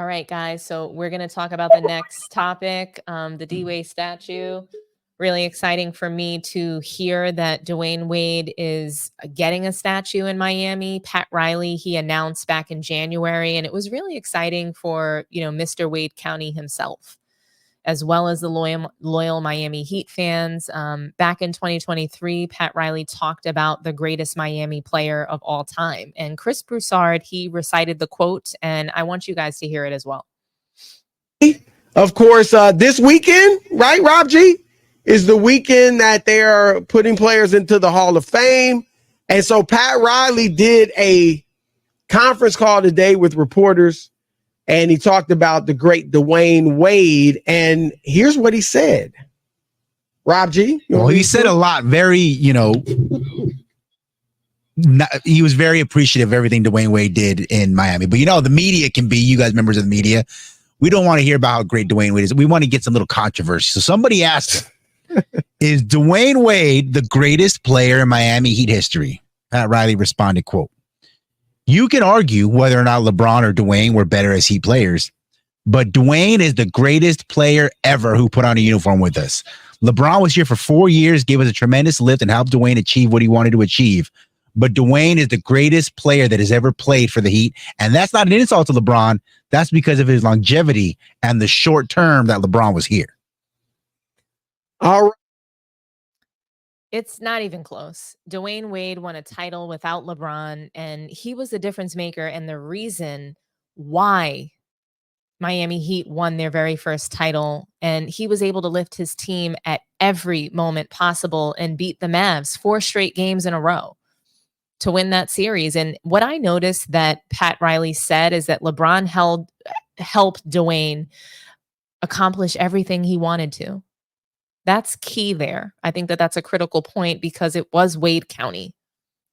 All right, guys. So we're going to talk about the next topic, the Dwade statue. Really exciting for me to hear that Dwyane Wade is getting a statue in Miami. Patriley, he announced back in January, and it was really exciting for, Mr. Wade County himself, as well as the loyal Miami Heat fans. Back in 2023, Patriley talked about the greatest Miami player of all time. And Chris Broussard, he recited the quote, and I want you guys to hear it as well. Of course, this weekend, right, Rob G, is the weekend that they are putting players into the Hall of Fame. And so Pat Riley did a conference call today with reporters, and he talked about the great Dwyane Wade. And here's what he said. Rob G? Well, he said a lot. Very, he was very appreciative of everything Dwyane Wade did in Miami. But, the media can be, you guys members of the media, we don't want to hear about how great Dwyane Wade is. We want to get some little controversy. So somebody asked him, is Dwyane Wade the greatest player in Miami Heat history? Pat Riley responded, quote, you can argue whether or not LeBron or Dwyane were better as Heat players, but Dwyane is the greatest player ever who put on a uniform with us. LeBron was here for 4 years, gave us a tremendous lift, and helped Dwyane achieve what he wanted to achieve. But Dwyane is the greatest player that has ever played for the Heat, and that's not an insult to LeBron. That's because of his longevity and the short term that LeBron was here. All right. It's not even close. Dwyane Wade won a title without LeBron, and he was the difference maker and the reason why Miami Heat won their very first title. And he was able to lift his team at every moment possible and beat the Mavs 4 straight games in a row to win that series. And what I noticed that Pat Riley said is that LeBron helped Dwyane accomplish everything he wanted to. That's key there. I think that that's a critical point because it was Wade County.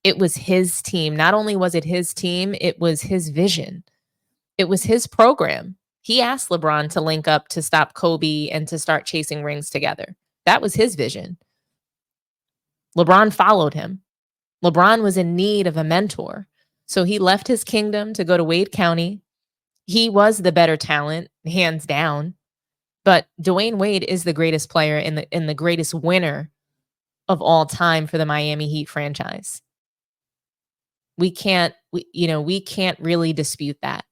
It was his team. Not only was it his team, it was his vision. It was his program. He asked LeBron to link up to stop Kobe and to start chasing rings together. That was his vision. LeBron followed him. LeBron was in need of a mentor. So he left his kingdom to go to Wade County. He was the better talent, hands down. But Dwyane Wade is the greatest player and the greatest winner of all time for the Miami Heat franchise. We can't really dispute that.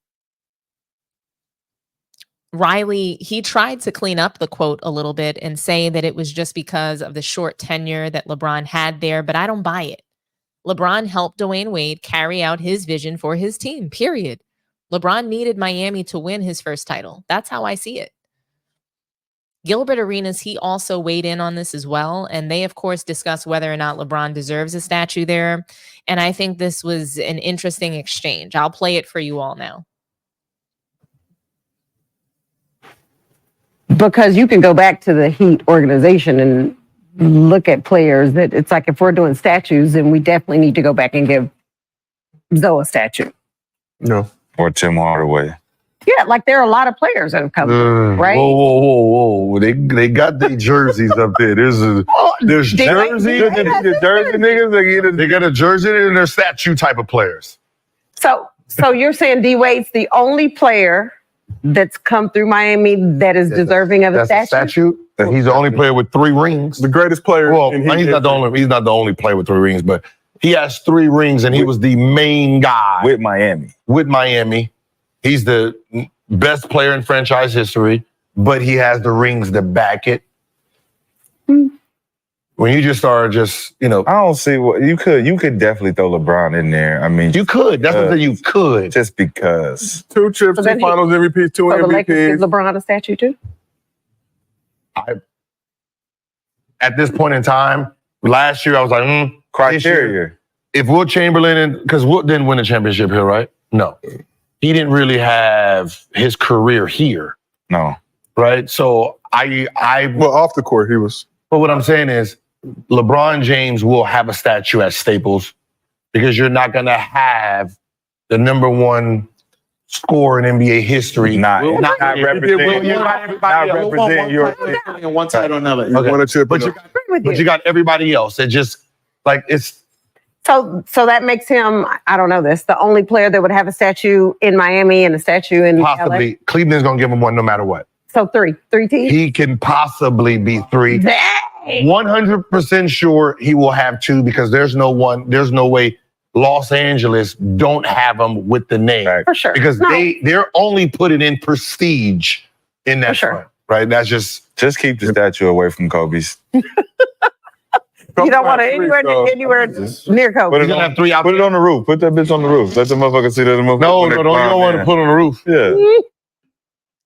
Riley, he tried to clean up the quote a little bit and say that it was just because of the short tenure that LeBron had there, but I don't buy it. LeBron helped Dwyane Wade carry out his vision for his team, period. LeBron needed Miami to win his first title. That's how I see it. Gilbert Arenas, he also weighed in on this as well. And they, of course, discussed whether or not LeBron deserves a statue there. And I think this was an interesting exchange. I'll play it for you all now. Because you can go back to the Heat organization and look at players that it's like if we're doing statues, then we definitely need to go back and give Zoe a statue. No. Or Tim Hardaway. Yeah, like there are a lot of players that have come through, right? Whoa. They got their jerseys up there. There's jersey. The jersey niggas. They got a jersey and they're statue type of players. So you're saying D Wade's the only player that's come through Miami that is deserving of a statue? He's the only player with 3 rings. The greatest player. Well, he's not the only player with 3 rings, but he has 3 rings and he was the main guy with Miami. He's the best player in franchise history, but he has the rings to back it. When you just start I don't see what you could definitely throw LeBron in there. I mean, you could. That's what you could. Just because 2 chips, 2 finals MVPs, 2 so MVPs. The Lakers give LeBron a statue too? At this point in time, last year I was like, criteria. If Wilt Chamberlain, because Wilt didn't win a championship here, right? No. He didn't really have his career here. No. Right? So well, off the court, he was. But what I'm saying is, LeBron James will have a statue at Staples because you're not going to have the number 1 scorer in NBA history. Not represent your one title, another. Okay. But you got everybody else. It just like it's So that makes him, I don't know this, the only player that would have a statue in Miami and a statue in Possibly. LA. Cleveland's going to give him one no matter what. So three teams? He can possibly be 3. Dang. 100% sure he will have 2 because there's no way Los Angeles don't have him with the name. Right. For sure. Because they're only putting in prestige in that For sure. front, right? That's just keep the statue away from Kobe's. You don't want it anywhere near Kobe. Put You're gonna have 3 out Put it there? on the roof. Put that bitch on the roof. Let the motherfucker see that the motherfucker. No, you don't want to put on the roof. Yeah.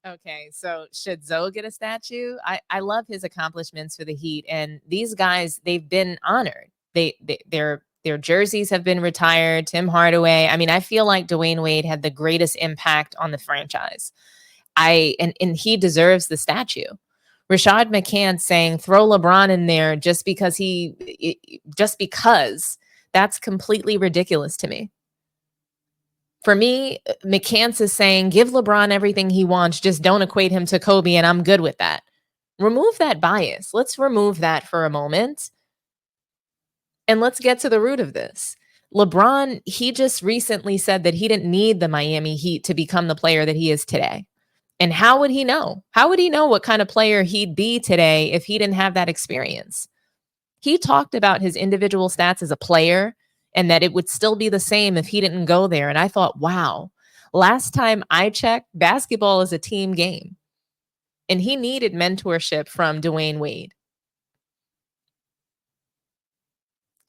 Okay, so should Zoe get a statue? I love his accomplishments for the Heat, and these guys, they've been honored. Their jerseys have been retired. Tim Hardaway. I mean, I feel like Dwyane Wade had the greatest impact on the franchise. And he deserves the statue. Rashad McCann saying throw LeBron in there just because that's completely ridiculous to me. For me, McCants is saying, give LeBron everything he wants. Just don't equate him to Kobe, and I'm good with that. Remove that bias. Let's remove that for a moment. And let's get to the root of this. LeBron, he just recently said that he didn't need the Miami Heat to become the player that he is today. And how would he know? How would he know what kind of player he'd be today if he didn't have that experience? He talked about his individual stats as a player and that it would still be the same if he didn't go there. And I thought, wow, last time I checked, basketball is a team game. And he needed mentorship from Dwyane Wade.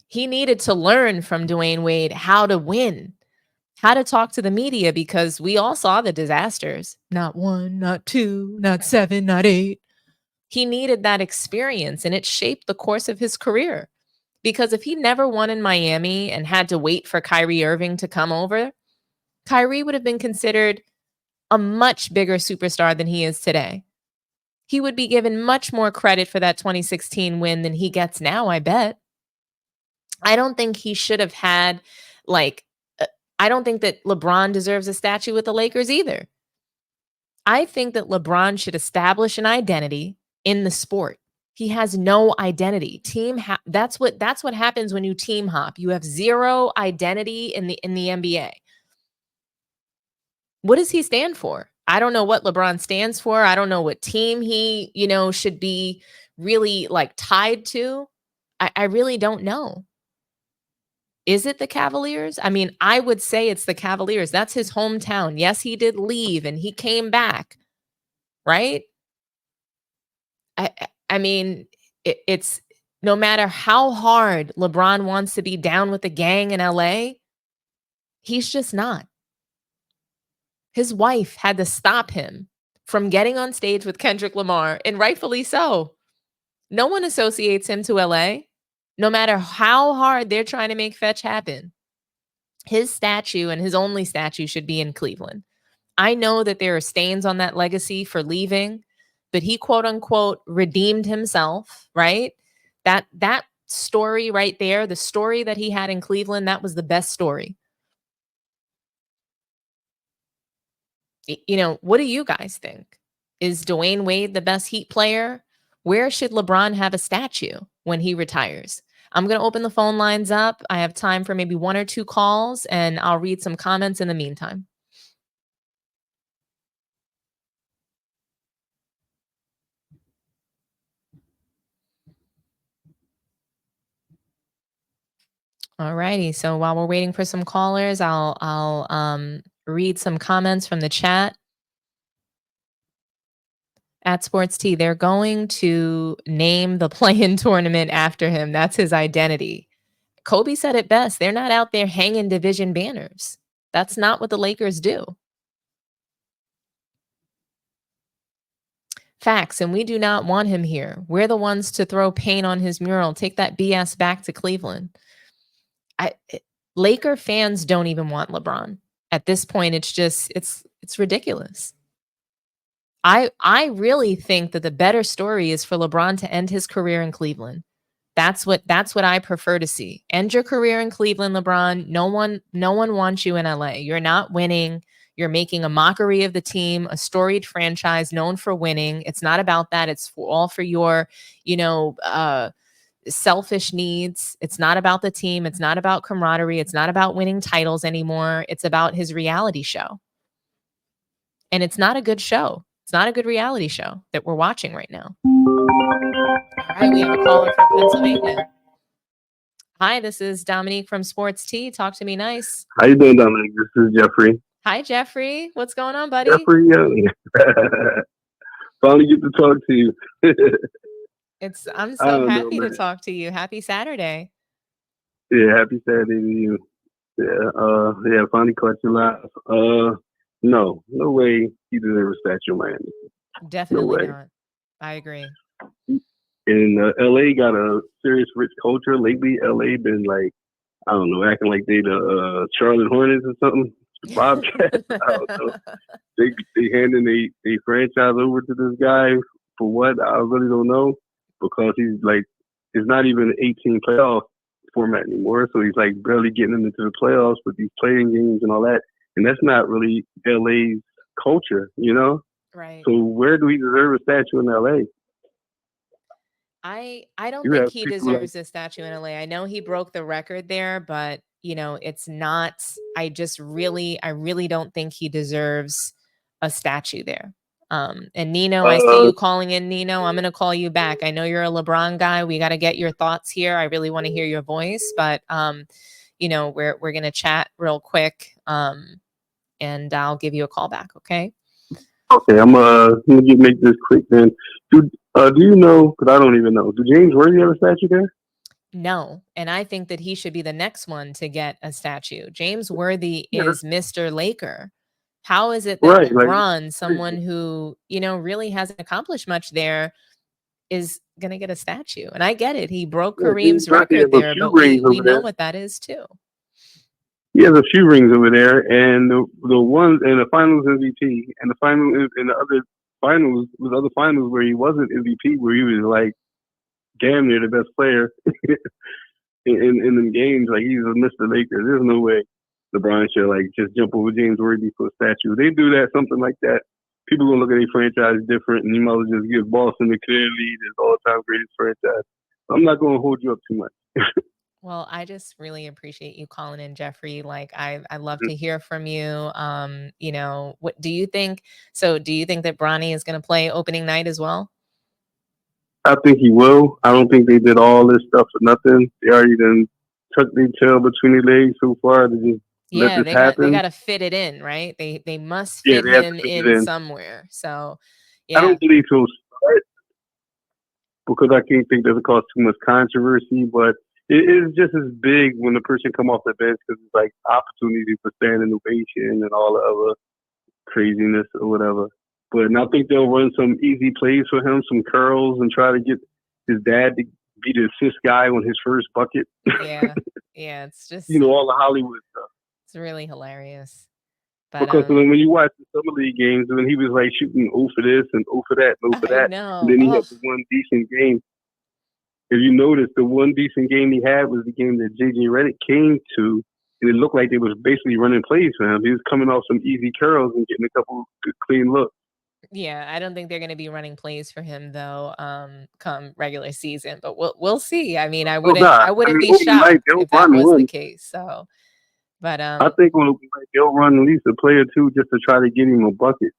He needed to learn from Dwyane Wade how to win, how to talk to the media, because we all saw the disasters. Not 1, not 2, not 7, not 8. He needed that experience, and it shaped the course of his career. Because if he never won in Miami and had to wait for Kyrie Irving to come over, Kyrie would have been considered a much bigger superstar than he is today. He would be given much more credit for that 2016 win than he gets now, I bet. I don't think he should have had, I don't think that LeBron deserves a statue with the Lakers either. I think that LeBron should establish an identity in the sport. He has no identity. That's what happens when you team hop. You have zero identity in the NBA. What does he stand for? I don't know what LeBron stands for. I don't know what team he, should be really tied to. I really don't know. Is it the Cavaliers? I mean, I would say it's the Cavaliers. That's his hometown. Yes, he did leave and he came back, right? I mean, it's no matter how hard LeBron wants to be down with the gang in LA, he's just not. His wife had to stop him from getting on stage with Kendrick Lamar, and rightfully so. No one associates him to LA. No matter how hard they're trying to make fetch happen, his statue and his only statue should be in Cleveland. I know that there are stains on that legacy for leaving, but he quote unquote redeemed himself, right? That story right there, the story that he had in Cleveland, that was the best story. What do you guys think? Is Dwyane Wade the best Heat player? Where should LeBron have a statue when he retires? I'm going to open the phone lines up. I have time for maybe 1 or 2 calls, and I'll read some comments in the meantime. All righty. So while we're waiting for some callers, I'll read some comments from the chat. At Sports T, they're going to name the play-in tournament after him. That's his identity. Kobe said it best. They're not out there hanging division banners. That's not what the Lakers do. Facts, and we do not want him here. We're the ones to throw paint on his mural. Take that BS back to Cleveland. Laker fans don't even want LeBron. At this point, it's ridiculous. I really think that the better story is for LeBron to end his career in Cleveland. That's what I prefer to see. End your career in Cleveland, LeBron. No one wants you in LA. You're not winning. You're making a mockery of the team, a storied franchise known for winning. It's not about that. It's all for your, selfish needs. It's not about the team. It's not about camaraderie. It's not about winning titles anymore. It's about his reality show. And it's not a good show. It's not a good reality show that we're watching right now. All right, we have a caller from Pennsylvania. Hi, this is Dominique from Sports Tea. Talk to me nice. How you doing, Dominique? This is Jeffrey. Hi, Jeffrey. What's going on, buddy? Jeffrey, finally get to talk to you. I'm so happy to talk to you. Happy Saturday. Yeah, happy Saturday to you. Yeah, finally caught you live. No way he deserves a statue in Miami. Definitely not. I agree. And LA got a serious rich culture. Lately, LA been like, I don't know, acting like they the Charlotte Hornets or something. Bobcats. I don't know. They handing they franchise over to this guy for what? I really don't know, because he's like, it's not even an 18 playoff format anymore. So he's like barely getting them into the playoffs with these playing games and all that. And that's not really LA's culture, you know? Right. So where do we deserve a statue in LA? I don't think he deserves a statue in LA. I know he broke the record there, but it's not. I really don't think he deserves a statue there. And Nino, I see you calling in, Nino. I'm gonna call you back. I know you're a LeBron guy. We got to get your thoughts here. I really want to hear your voice, but we're gonna chat real quick. And I'll give you a call back. Okay. Okay, I'm gonna make this quick then. Do you know? Because I don't even know. Do James Worthy have a statue there? No, and I think that he should be the next one to get a statue. James Worthy is Mr. Laker. How is it that LeBron, someone who really hasn't accomplished much there, is gonna get a statue? And I get it. He broke Kareem's record there, but we know what that is too. He has a few rings over there, and the one in the finals MVP, and the final in the other finals, with other finals where he wasn't MVP, where he was like damn near the best player in the games. Like, he's a Mr. Lakers. There's no way LeBron should like just jump over James Worthy for a statue. If they do that, something like that, people gonna look at a franchise different, and you might as well just give Boston the clear lead as all-time greatest franchise. I'm not gonna hold you up too much. Well, I just really appreciate you calling in, Jeffrey. Like, I love to hear from you. What do you think? So do you think that Bronny is going to play opening night as well? I think he will. I don't think they did all this stuff for nothing. They already done tucked their tail between their legs so far to just let this happen. They got to fit it in, right? They must fit him in somewhere. So, yeah. I don't believe he'll start, because I can't think that'll cause too much controversy, but it is just as big when the person come off the bench, because it's like opportunity for standing ovation and all the other craziness or whatever. But I think they'll run some easy plays for him, some curls, and try to get his dad to be the assist guy on his first bucket. Yeah, it's just all the Hollywood stuff. It's really hilarious. But, because when you watch the Summer League games, when he was like shooting 0 for this and 0 for that and 0 for that, and then he had the one decent game. If you notice, the one decent game he had was the game that JJ Redick came to, and it looked like they was basically running plays for him. He was coming off some easy curls and getting a couple good clean looks. Yeah, I don't think they're going to be running plays for him though, come regular season. But we'll see. I mean, I wouldn't be shocked if that was the case. So, but I think they'll run at least a play or two just to try to get him a bucket.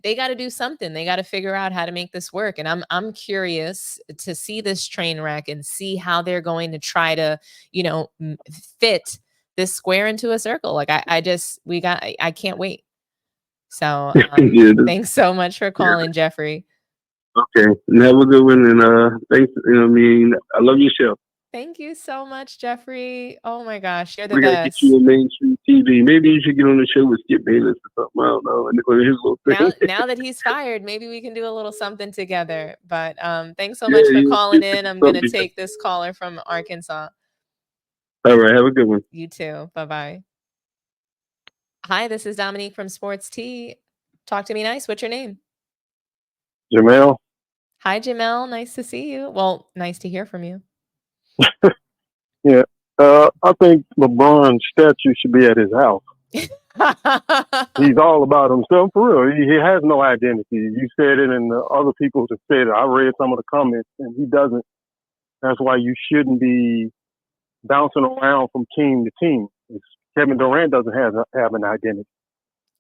They got to do something. They got to figure out how to make this work. And I'm curious to see this train wreck and see how they're going to try to, fit this square into a circle. Like I can't wait. So thanks so much for calling, Jeffrey. Okay. Have a good one. And thanks. I love your show. Thank you so much, Jeffrey. Oh my gosh, you're the best. We gotta get you on mainstream TV. Maybe you should get on the show with Skip Bayless or something. I don't know. His little thing. Now that he's fired, maybe we can do a little something together. But thanks so much for calling in. I'm gonna take this caller from Arkansas. All right, have a good one. You too. Bye-bye. Hi, this is Dominique from Sports Tea. Talk to me nice. What's your name? Jamel. Hi, Jamel. Nice to see you. Well, nice to hear from you. Yeah. I think LeBron's statue should be at his house. He's all about himself for real. He has no identity. You said it, and the other people have said it. I read some of the comments, and he doesn't. That's why you shouldn't be bouncing around from team to team. Kevin Durant doesn't have an identity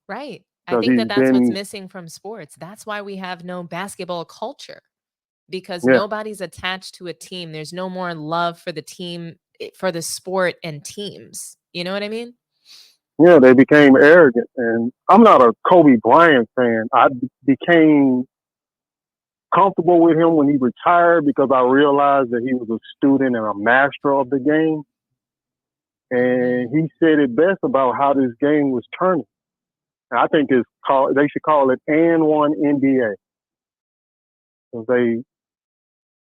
Right. I because think he's that that's what's been missing from sports. That's why we have no basketball culture, because yeah nobody's attached to a team. There's no more love for the team, for the sport and teams. You know what I mean? yeah they became arrogant. And I'm not a Kobe Bryant fan. I became comfortable with him when he retired because I realized that he was a student and a master of the game. And he said it best about how this game was turning. And I think they should call it and one NBA. Because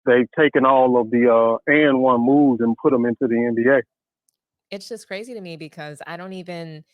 they've taken all of the and one moves and put them into the NBA. It's just crazy to me because I don't even,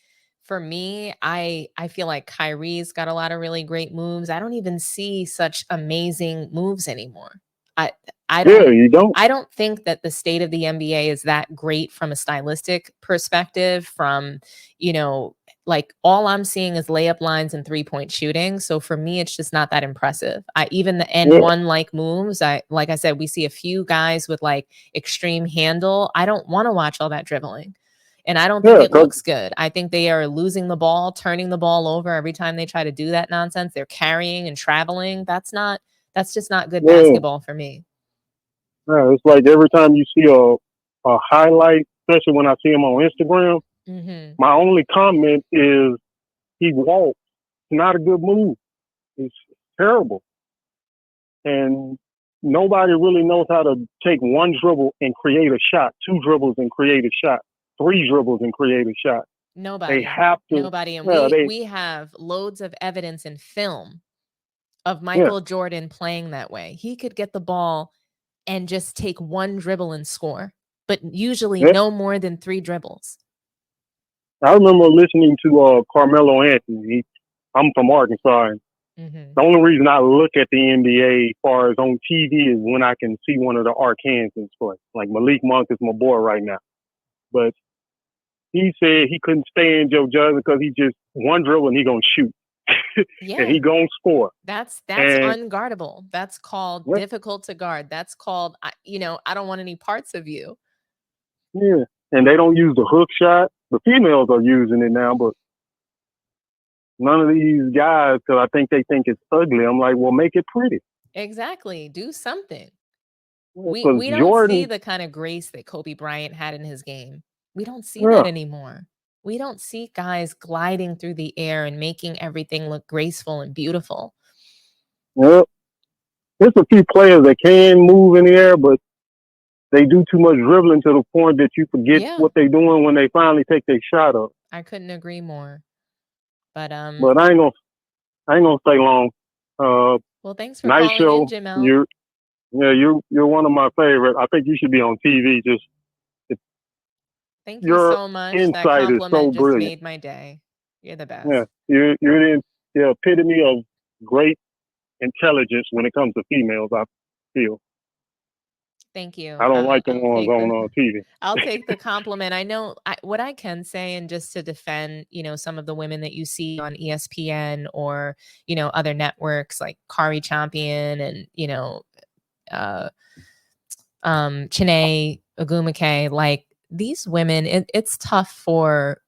for me, I feel like Kyrie's got a lot of really great moves. I don't even see such amazing moves anymore. I I Yeah, don't you don't. I don't think that the state of the NBA is that great from a stylistic perspective, from, you know, like all I'm seeing is layup lines and three-point shooting. So for me, it's just not that impressive. I even the Yeah, N1 like moves, like I said, we see a few guys with like extreme handle. I don't want to watch all that dribbling. And I don't think yeah, it looks good. I think they are losing the ball, turning the ball over every time they try to do that nonsense. They're carrying and traveling. That's just not good yeah. basketball for me. Yeah, it's like every time you see a highlight, especially when I see him on Instagram, Hmm. my only comment is he walks. It's not a good move. It's terrible. And nobody really knows how to take one dribble and create a shot, two dribbles and create a shot, three dribbles and create a shot. They Nobody. have to, Nobody. And yeah, we have loads of evidence and film of yeah, Michael Jordan playing that way. He could get the ball and just take one dribble and score, but usually yeah. no more than three dribbles. I remember listening to Carmelo Anthony. I'm from Arkansas, and Hmm. the only reason I look at the NBA as far as on TV is when I can see one of the Arkansans play. Like Malik Monk is my boy right now. But he said he couldn't stand Joe Judge because he just one dribble and he gonna shoot and Yeah. he gonna score. That's And unguardable. That's called yeah, difficult to guard. That's called, I don't want any parts of you. yeah. And they don't use the hook shot. The females are using it now, but none of these guys, because I think they think it's ugly. I'm like, well, make it pretty. Exactly. Do something. We Because we don't see Jordan, the kind of grace that Kobe Bryant had in his game. We don't see yeah, that anymore. We don't see guys gliding through the air and making everything look graceful and beautiful. yeah. There's a few players that can move in the air, but they do too much dribbling to the point that you forget Yeah, what they're doing when they finally take their shot up. I couldn't agree more. But But I ain't gonna stay long. Uh, well, thanks for nice calling in, show. Jamel. You're one of my favorite. I think you should be on TV. Just it, Thank you your so much. That insight is so compliment just brilliant. made my day. You're the Yeah, best. you're the epitome of great intelligence when it comes to females. I feel. Thank you. I don't like the I'll ones take on the TV. I'll take the compliment. I know what I can say, and just to defend, some of the women that you see on ESPN or, other networks like Kari Champion and, uh, Chene Ogumake, like these women, it's tough for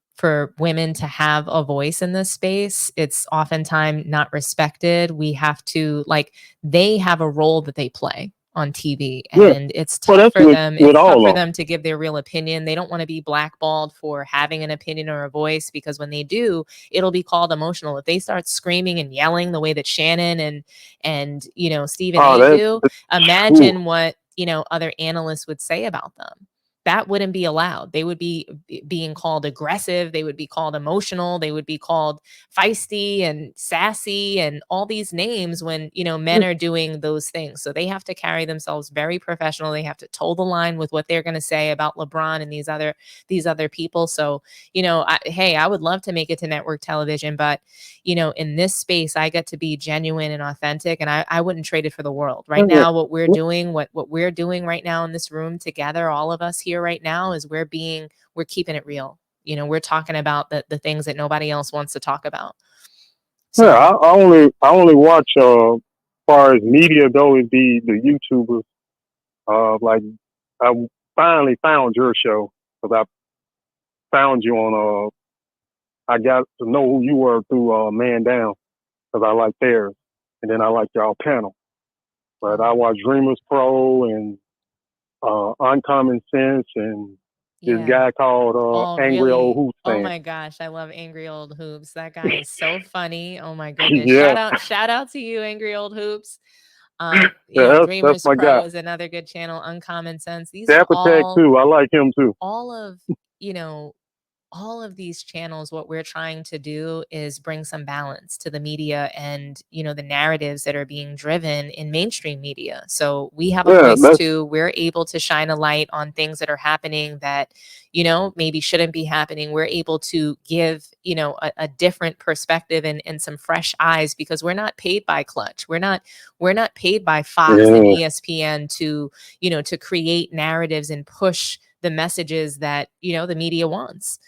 women to have a voice in this space. It's oftentimes not respected. We have to, like, they have a role that they play on TV, Yeah, and it's well, tough that's for them. with It's tough all for of them to give their real opinion. They don't want to be blackballed for having an opinion or a voice, because when they do, it'll be called emotional. If they start screaming and yelling the way that Shannon and Stephen them. Oh, A do, that's ooh, imagine what other analysts would say about them. That wouldn't be allowed. They would be being called aggressive. They would be called emotional. They would be called feisty and sassy and all these names when, men are doing those things. So they have to carry themselves very professional. They have to toe the line with what they're going to say about LeBron and these other people. So, hey, I would love to make it to network television, but in this space, I get to be genuine and authentic, and I wouldn't trade it for the world. Right now, what we're doing, what we're doing right now in this room together, all of us here right now, is we're keeping it real. we're talking about the things that nobody else wants to talk about. So, yeah, I only watch as far as media go is the YouTubers. Like I finally found your show because I found you on I got to know who you were through Man Down because I like theirs, and then I like y'all panel. But I watch Dreamers Pro and Uncommon Sense and this guy called Angry Old Hoops Oh Fan. my gosh, I love Angry Old Hoops. That guy is so funny. Oh my goodness. Yeah. Shout out to you, Angry Old Hoops. that's Dreamers my Pro guy. is another good channel. Uncommon Sense. These Dapper are Tag all too. I like him too. all of all of these channels. What we're trying to do is bring some balance to the media and the narratives that are being driven in mainstream media. So we have a voice too. We're able to shine a light on things that are happening that maybe shouldn't be happening. We're able to give a different perspective and some fresh eyes, because we're not paid by Clutch. We're not paid by Fox and ESPN to create narratives and push the messages that the media wants.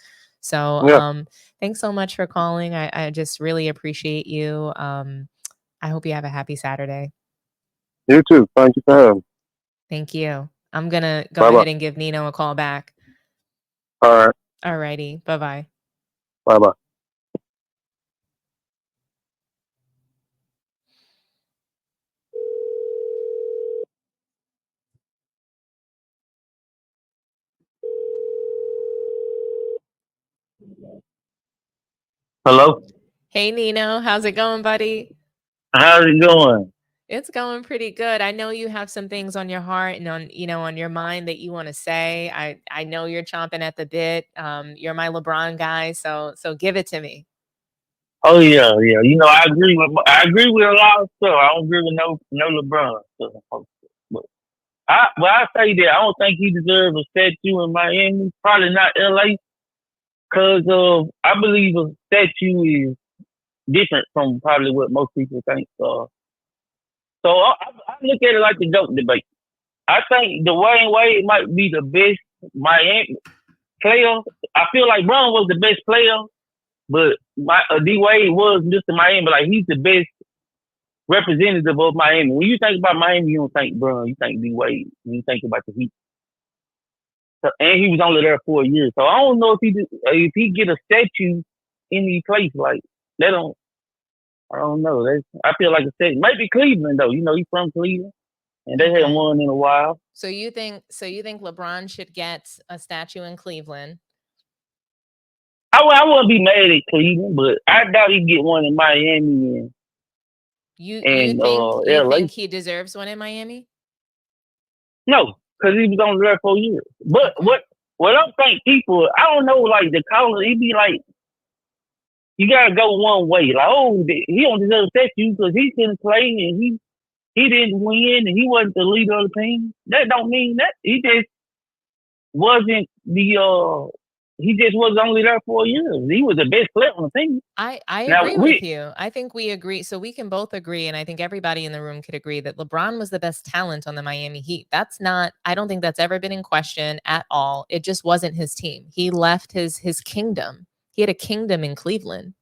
So thanks so much for calling. I just really appreciate you. I hope you have a happy Saturday. You too. Thank you for having me. Thank you. I'm gonna go ahead and give Nino a call back. All right. All righty. Bye-bye. Bye-bye. Hello? Hey, Nino. How's it going, buddy? How's it going? It's going pretty good. I know you have some things on your heart and on your mind that you want to say. I know you're chomping at the bit. You're my LeBron guy, so give it to me. Oh yeah. I agree with a lot of stuff. I don't agree with no LeBron stuff. But I say that I don't think he deserves a statue in Miami. Probably not LA, because I believe a statue is different from probably what most people think. So I look at it like the GOAT debate. I think Dwyane Wade might be the best Miami player. I feel like Bron was the best player, but D-Wade was just in Miami. Like, he's the best representative of Miami. When you think about Miami, you don't think Bron. You think D-Wade. When you think about the Heat. So, and he was only there 4 years. So I don't know if he get a statue in the place. Like, I don't know. I feel like a statue. Maybe Cleveland, though. He's from Cleveland. And they hadn't won in a while. So you think LeBron should get a statue in Cleveland? I wouldn't be mad at Cleveland, but I doubt he'd get one in Miami. You think he deserves one in Miami? No, because he was only there 4 years. But what I think people, I don't know, like the callers, it be like, you gotta go one way. Like, he don't deserve a statue because he couldn't play and he didn't win and he wasn't the leader of the team. That don't mean that. He just wasn't he just was only there 4 years. He was the best player on the team. I agree with you. I think we agree. So we can both agree, and I think everybody in the room could agree that LeBron was the best talent on the Miami Heat. I don't think that's ever been in question at all. It just wasn't his team. He left his kingdom. He had a kingdom in Cleveland.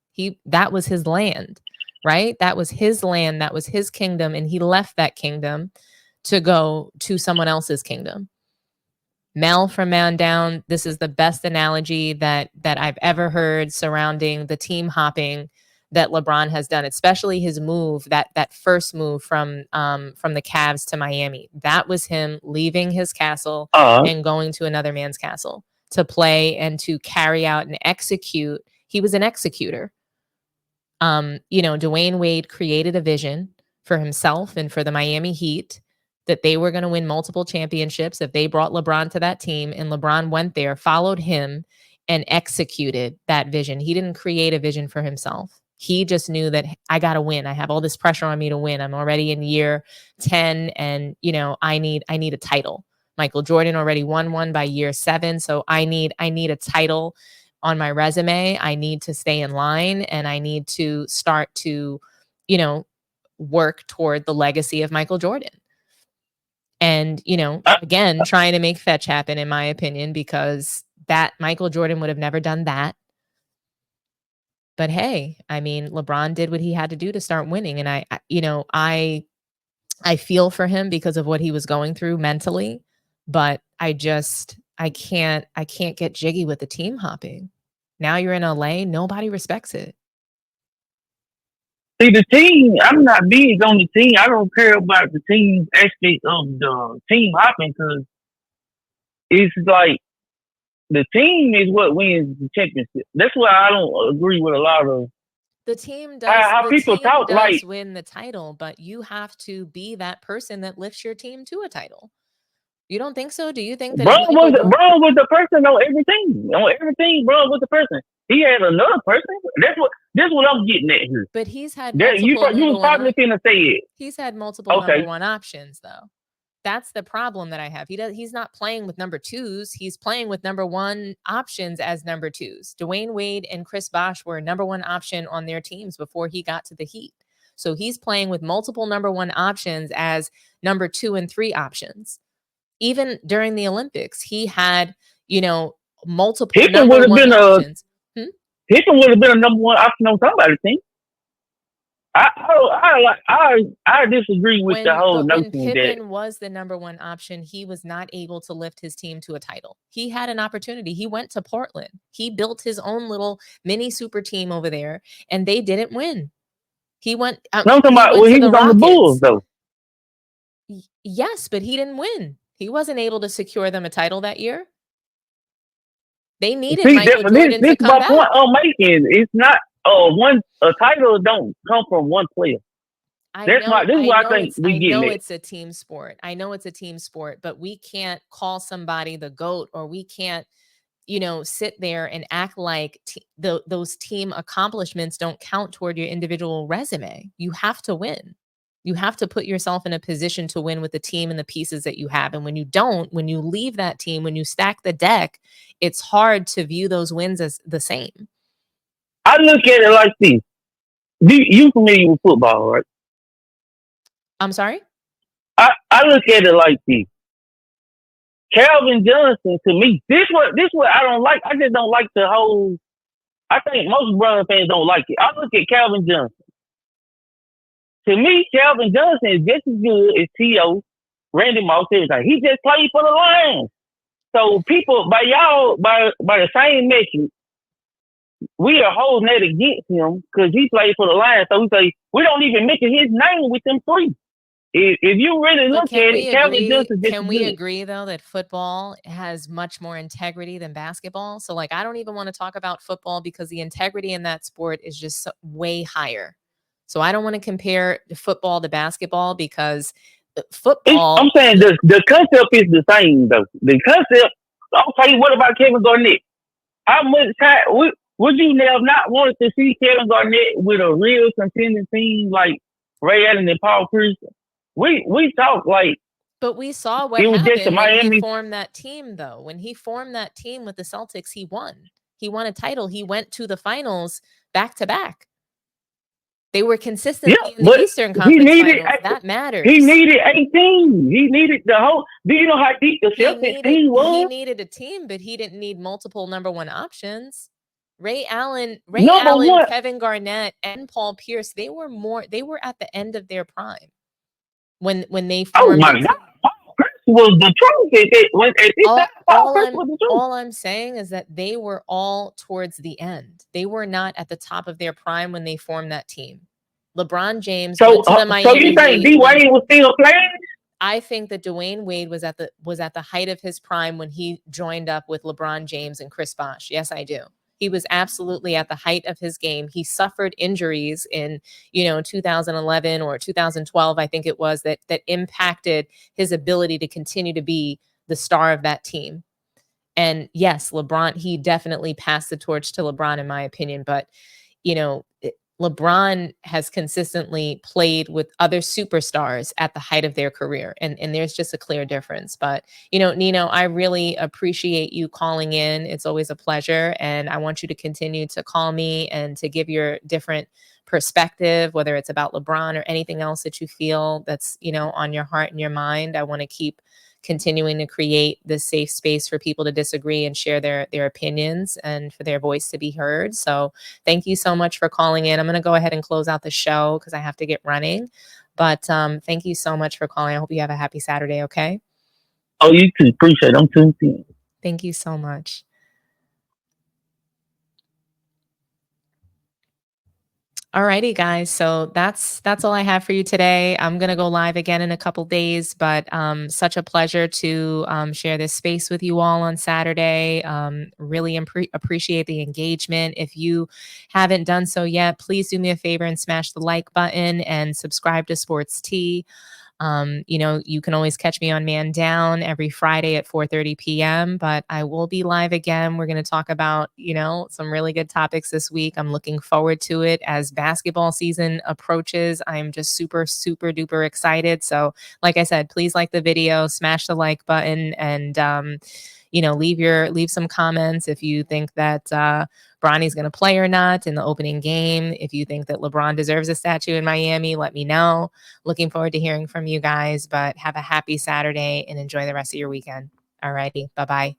That was his land, right? That was his land. That was his kingdom. And he left that kingdom to go to someone else's kingdom. Mel from Man Down, this is the best analogy that I've ever heard surrounding the team hopping that LeBron has done, especially his move, that first move from the Cavs to Miami. That was him leaving his castle and going to another man's castle to play and to carry out and execute. He was an executor. Dwyane Wade created a vision for himself and for the Miami Heat that they were going to win multiple championships if they brought LeBron to that team. And LeBron went there, followed him, and executed that vision. He didn't create a vision for himself. He just knew that I got to win. I have all this pressure on me to win. I'm already in year 10 and, I need a title. Michael Jordan already won one by year 7. So I need a title on my resume. I need to stay in line and I need to start to, work toward the legacy of Michael Jordan. And, again, trying to make fetch happen, in my opinion, because That Michael Jordan would have never done that. But hey, I mean, LeBron did what he had to do to start winning. And I feel for him because of what he was going through mentally, but I can't get jiggy with the team hopping. Now you're in LA, nobody respects it. See, the team, I'm not big on the team. I don't care about the team aspect of the team hopping because it's like the team is what wins the championship. That's why I don't agree with a lot of The team how people talk. Like, win the title, but you have to be that person that lifts your team to a title. You don't think so? Do you think that Bron was the person on everything. On everything, Bron was the person. He had another person. That's what I'm getting at here. But he's had you was probably finna say it. He's had multiple number one options, though. That's the problem that I have. He's not playing with number twos. He's playing with number one options as number twos. Dwyane Wade and Chris Bosh were number one option on their teams before he got to the Heat. So he's playing with multiple number one options as number 2 and 3 options. Even during the Olympics, he had, multiple number one options. Pippen would have been a number one option on somebody's team. I disagree with the whole notion when Pippen was the number one option, he was not able to lift his team to a title. He had an opportunity. He went to Portland. He built his own little mini super team over there, and they didn't win. He went. I'm talking about when he was on the Bulls, though. Yes, but he didn't win. He wasn't able to secure them a title that year. They needed Michael Jordan to come back. Point I'm making. It's not a title don't come from one player. This is why I think we get it. I know it's a team sport. I know it's a team sport, but we can't call somebody the GOAT, or we can't, sit there and act like those team accomplishments don't count toward your individual resume. You have to win. You have to put yourself in a position to win with the team and the pieces that you have. And when you don't, when you leave that team, when you stack the deck, it's hard to view those wins as the same. I look at it like this. You familiar with football, right? I'm sorry? I look at it like this. Calvin Johnson, to me, this what I don't like. I just don't like the whole. I think most Browns fans don't like it. I look at Calvin Johnson. To me, Calvin Johnson is just as good as T.O., Randy Moss, everything. He just played for the Lions. So people, by the same metric, we are holding that against him because he played for the Lions. So we say, we don't even mention his name with them three. If you really look at it, Calvin Johnson just can we agree, though, that football has much more integrity than basketball? So, I don't even want to talk about football because the integrity in that sport is just way higher. So I don't want to compare football to basketball because football. I'm saying the concept is the same, though. The concept. I'll tell you what about Kevin Garnett? How much time would you have not wanted to see Kevin Garnett with a real contending team like Ray Allen and Paul Pierce? We talk like. But we saw what happened when he formed that team, though. When he formed that team with the Celtics, he won. He won a title. He went to the finals back to back. They were consistently in the Eastern Conference Finals. That matters. He needed 18. He needed the whole. Do you know how deep the Celtics team was? He needed a team, but he didn't need multiple number one options. Ray Allen, Kevin Garnett, and Paul Pierce. They were at the end of their prime when they formed. Oh my God. Was the truth. All I'm saying is that they were all towards the end. They were not at the top of their prime when they formed that team. LeBron James went to the Miami So you think Dwade was still playing? I think that Dwyane Wade was at the height of his prime when he joined up with LeBron James and Chris Bosh. Yes, I do. He was absolutely at the height of his game. He suffered injuries in, 2011 or 2012, I think it was, that impacted his ability to continue to be the star of that team. And yes, LeBron, he definitely passed the torch to LeBron, in my opinion. But, LeBron has consistently played with other superstars at the height of their career. And there's just a clear difference. But, Nino, I really appreciate you calling in. It's always a pleasure. And I want you to continue to call me and to give your different perspective, whether it's about LeBron or anything else that you feel that's, on your heart and your mind. I want to keep continuing to create this safe space for people to disagree and share their opinions and for their voice to be heard. So thank you so much for calling in. I'm going to go ahead and close out the show because I have to get running. But thank you so much for calling. I hope you have a happy Saturday, okay? Oh, you too. Appreciate it. I'm tuned in. Thank you so much. Alrighty, guys. So that's all I have for you today. I'm gonna go live again in a couple days, but such a pleasure to share this space with you all on Saturday. Really appreciate the engagement. If you haven't done so yet, please do me a favor and smash the like button and subscribe to Sports Tea. You can always catch me on Man Down every Friday at 4:30 p.m. But I will be live again. We're going to talk about, some really good topics this week. I'm looking forward to it as basketball season approaches. I'm just super, super duper excited. So, like I said, please like the video, smash the like button, and leave some comments if you think that Bronny's going to play or not in the opening game. If you think that LeBron deserves a statue in Miami, let me know. Looking forward to hearing from you guys, but have a happy Saturday and enjoy the rest of your weekend. All righty. Bye-bye.